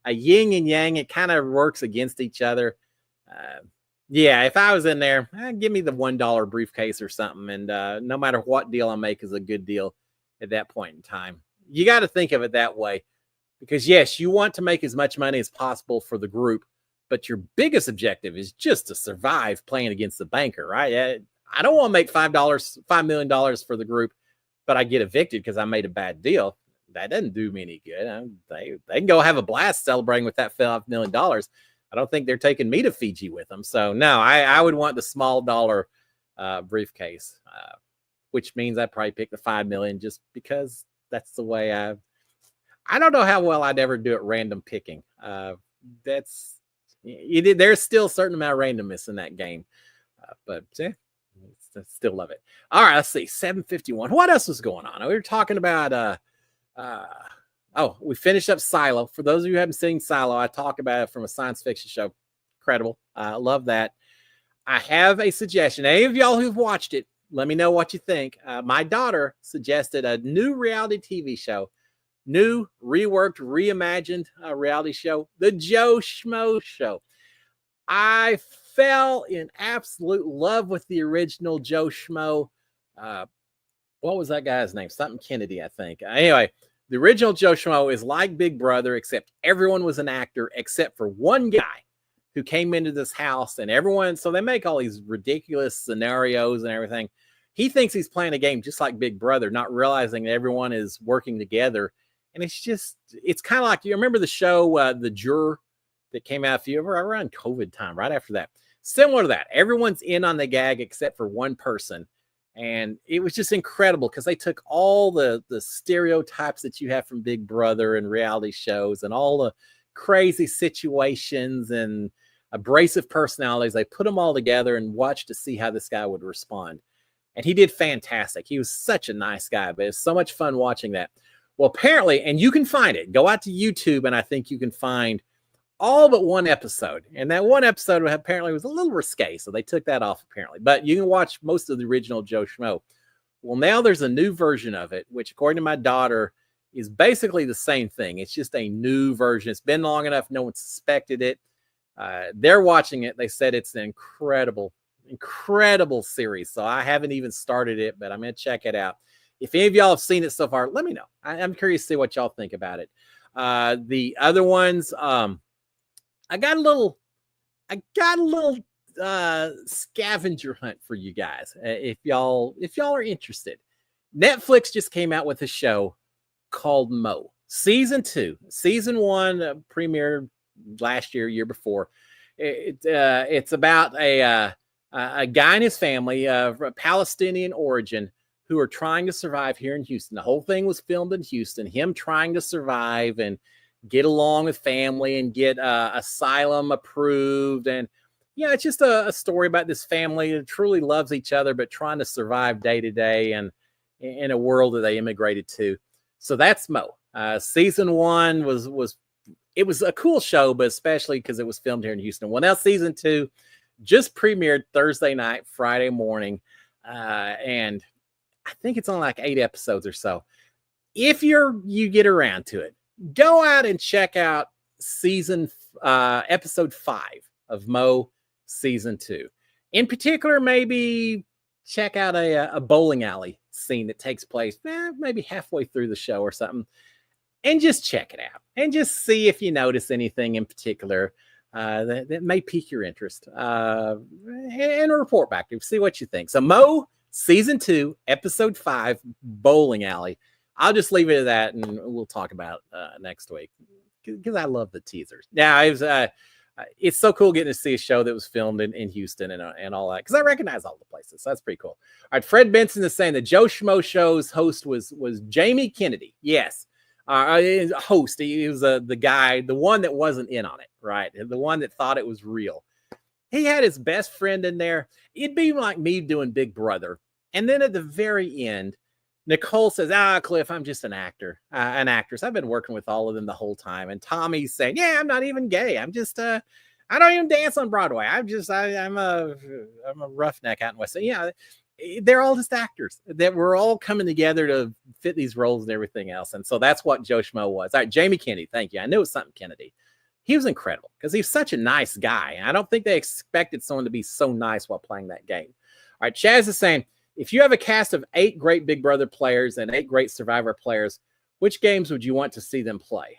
a yin and yang. It kind of works against each other. If I was in there, give me the $1 briefcase or something. And no matter what deal I make is a good deal at that point in time. You got to think of it that way, because yes, you want to make as much money as possible for the group, but your biggest objective is just to survive playing against the banker, right? I don't want to make $5 million for the group, but I get evicted because I made a bad deal. That doesn't do me any good. They can go have a blast celebrating with that $5 million. I don't think they're taking me to Fiji with them. So no, I would want the small dollar briefcase, which means I'd probably pick the 5 million just because that's the way I don't know how well I'd ever do at random picking. There's still a certain amount of randomness in that game, but yeah, still love it. All right, let's see. 7:51. What else was going on? We were talking about we finished up Silo. For those of you who haven't seen Silo, I talk about it from a science fiction show. Incredible. I love that. I have a suggestion. Any of y'all who've watched it, let me know what you think. My daughter suggested a new reality TV show, new, reworked, reimagined reality show, The Joe Schmo Show. I fell in absolute love with the original Joe Schmo. What was that guy's name? Something Kennedy, I think. Anyway, the original Joe Schmo is like Big Brother, except everyone was an actor except for one guy who came into this house, and everyone, so they make all these ridiculous scenarios and everything. He thinks he's playing a game just like Big Brother, not realizing that everyone is working together. And it's kind of like, you remember the show, The Juror, that came out around COVID time, right after that. Similar to that. Everyone's in on the gag except for one person. And it was just incredible because they took all the stereotypes that you have from Big Brother and reality shows and all the crazy situations and abrasive personalities. They put them all together and watched to see how this guy would respond. And he did fantastic. He was such a nice guy, but it's so much fun watching that. Well, apparently, and you can find it. Go out to YouTube, and I think you can find all but one episode. And that one episode apparently was a little risque, so they took that off apparently. But you can watch most of the original Joe Schmo. Well, now there's a new version of it, which according to my daughter is basically the same thing. It's just a new version. It's been long enough. No one suspected it. They're watching it. They said it's an incredible series. So I haven't even started it, but I'm going to check it out. If any of y'all have seen it so far, let me know. I'm curious to see what y'all think about it. The other ones, I got a little scavenger hunt for you guys. If y'all are interested, Netflix just came out with a show called Mo. Season 2. Season 1 premiered last year before. It's about a guy and his family of Palestinian origin who are trying to survive here in Houston. The whole thing was filmed in Houston. Him trying to survive and get along with family and get asylum approved. And yeah, it's just a story about this family that truly loves each other, but trying to survive day to day and in a world that they immigrated to. So that's Mo. Season 1 was a cool show, but especially because it was filmed here in Houston. Well, now season 2 just premiered Thursday night, Friday morning, and I think it's only like 8 episodes or so. If you get around to it, go out and check out episode 5 of Mo season 2. In particular, maybe check out a bowling alley scene that takes place maybe halfway through the show or something, and just check it out and just see if you notice anything in particular that may pique your interest, and report back to see what you think. So Mo season 2 episode 5 bowling alley. I'll just leave it at that, and we'll talk about next week because I love the teasers. Now it's so cool getting to see a show that was filmed in Houston and all that, because I recognize all the places. So that's pretty cool. All right, Fred Benson is saying the Joe Schmo show's host was Jamie Kennedy. Yes. Host. He was the guy, the one that wasn't in on it, right? The one that thought it was real. He had his best friend in there. It'd be like me doing Big Brother. And then at the very end, Nicole says, Cliff, I'm just an actor, an actress. I've been working with all of them the whole time. And Tommy's saying, yeah, I'm not even gay. I'm just, I don't even dance on Broadway. I'm a roughneck out in West. So, yeah, they're all just actors that we're all coming together to fit these roles and everything else. And so that's what Joe Schmo was. All right, Jamie Kennedy. Thank you. I knew it was something Kennedy. He was incredible because he's such a nice guy. And I don't think they expected someone to be so nice while playing that game. All right, Chaz is saying, if you have a cast of 8 great Big Brother players and 8 great Survivor players, which games would you want to see them play?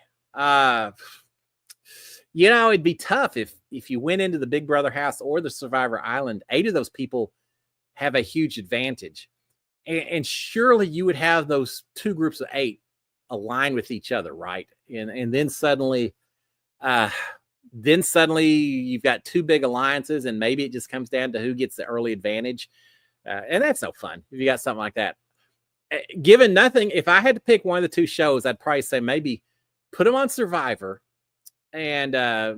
It'd be tough if you went into the Big Brother house or the Survivor Island. 8 of those people have a huge advantage. And surely you would have those 2 groups of 8 align with each other, right? And then suddenly you've got 2 big alliances, and maybe it just comes down to who gets the early advantage. And that's no fun if you got something like that. Given nothing, if I had to pick one of the 2 shows, I'd probably say maybe put them on Survivor and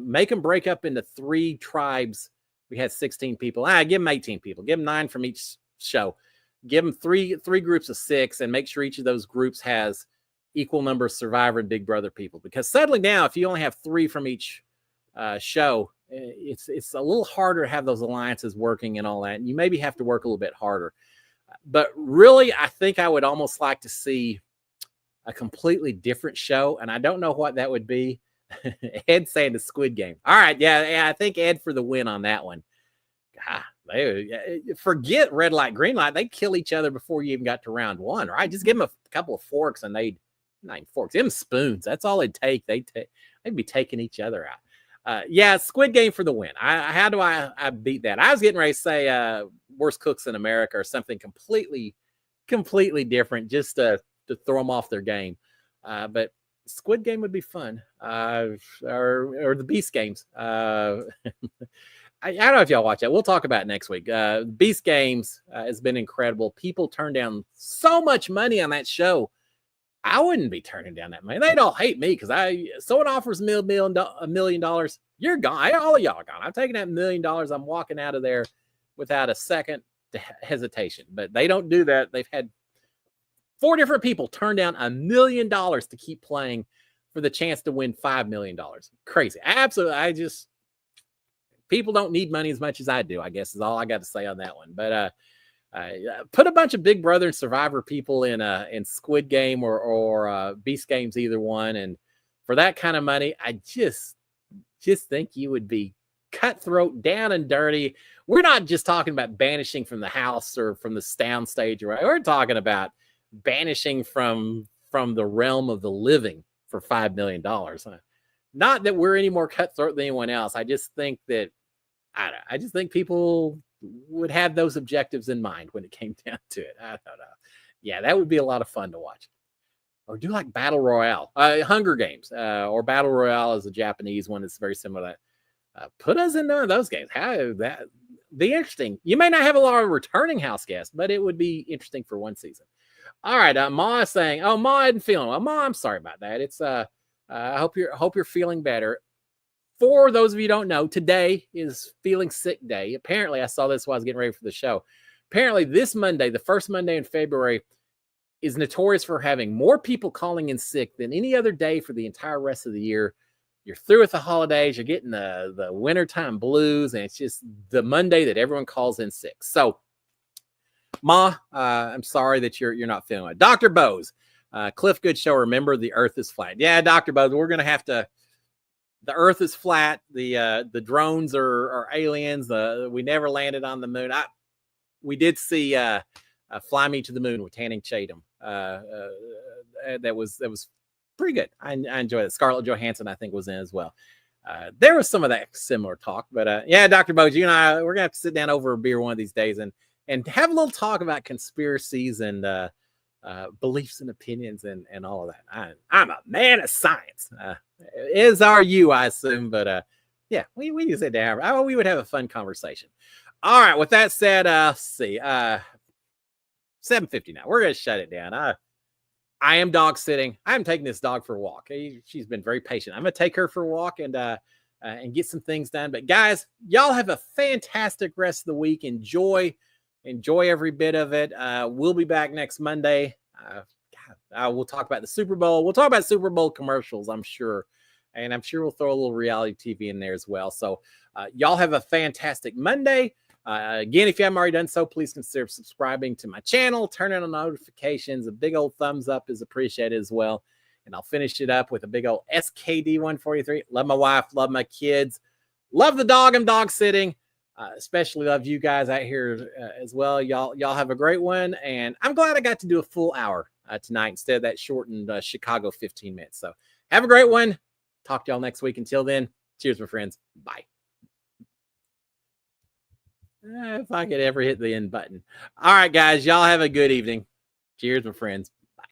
make them break up into 3 tribes. We had 16 people. Give them 18 people. Give them 9 from each show. Give them three groups of 6, and make sure each of those groups has equal number of Survivor and Big Brother people. Because suddenly now, if you only have 3 from each show, it's a little harder to have those alliances working and all that. And you maybe have to work a little bit harder. But really, I think I would almost like to see a completely different show. And I don't know what that would be. Ed saying the Squid Game. All right. Yeah, I think Ed for the win on that one. Forget red light, green light. They'd kill each other before you even got to round 1, right? Just give them a couple of forks and not even forks, give them spoons. That's all it'd take. They'd be taking each other out. Squid Game for the win. How do I beat that? I was getting ready to say worst cooks in America or something completely different, just to throw them off their game. But Squid Game would be fun, or the Beast Games. I don't know if y'all watch that. We'll talk about it next week. Beast Games has been incredible. People turn down so much money on that show I wouldn't be turning down that money. They'd all hate me because someone offers me $1 million, you're gone. All of y'all are gone. I'm taking that $1 million. I'm walking out of there without a second hesitation. But they don't do that. They've had 4 different people turn down $1 million to keep playing for the chance to win $5 million. Crazy. Absolutely. People don't need money as much as I do, I guess is all I got to say on that one. But put a bunch of Big Brother and Survivor people in Squid Game or Beast Games, either one. And for that kind of money, I just think you would be cutthroat, down and dirty. We're not just talking about banishing from the house or from the sound stage. Right? We're talking about banishing from the realm of the living for $5 million. Not that we're any more cutthroat than anyone else. I just think that I just think people would have those objectives in mind when it came down to it. I don't know. Yeah, that would be a lot of fun to watch. Or do like Battle Royale, Hunger Games, or Battle Royale is a Japanese one that's very similar to that. Put us in one of those games. How that be interesting. You may not have a lot of returning house guests, but it would be interesting for one season. All right, Ma is saying, "Oh, Ma isn't feeling well. Ma, I'm sorry about that. It's I hope you're feeling better." For those of you who don't know, today is Feeling Sick Day. Apparently, I saw this while I was getting ready for the show. Apparently, this Monday, the first Monday in February, is notorious for having more people calling in sick than any other day for the entire rest of the year. You're through with the holidays. You're getting the wintertime blues, and it's just the Monday that everyone calls in sick. So, Ma, I'm sorry that you're not feeling well. Dr. Bose, Cliff Good Show, remember the earth is flat. Yeah, Dr. Bose, we're going to have to. The earth is flat. The drones are aliens. We never landed on the moon. We did see Fly Me to the Moon with Channing Tatum. That was pretty good. I enjoyed it. Scarlett Johansson, I think, was in as well. There was some of that similar talk. But yeah, Dr. Bose, you and I, we're going to have to sit down over a beer one of these days and have a little talk about conspiracies and beliefs and opinions and all of that. I'm a man of science. As are you, I assume. But yeah, we can sit down. We would have a fun conversation. All right. With that said, let's see. 7:50 now. We're gonna shut it down. I am dog sitting. I'm taking this dog for a walk. She's been very patient. I'm gonna take her for a walk and get some things done. But guys, y'all have a fantastic rest of the week. Enjoy every bit of it. We'll be back next Monday. We'll talk about the Super Bowl. We'll talk about Super Bowl commercials, I'm sure. And I'm sure we'll throw a little reality TV in there as well. So y'all have a fantastic Monday. Again, if you haven't already done so, please consider subscribing to my channel. Turn on notifications. A big old thumbs up is appreciated as well. And I'll finish it up with a big old SKD 143. Love my wife. Love my kids. Love the dog. I'm dog sitting. Especially love you guys out here as well. Y'all have a great one. And I'm glad I got to do a full hour tonight instead of that shortened Chicago 15 minutes. So have a great one. Talk to y'all next week. Until then, cheers, my friends. Bye. If I could ever hit the end button. All right, guys. Y'all have a good evening. Cheers, my friends.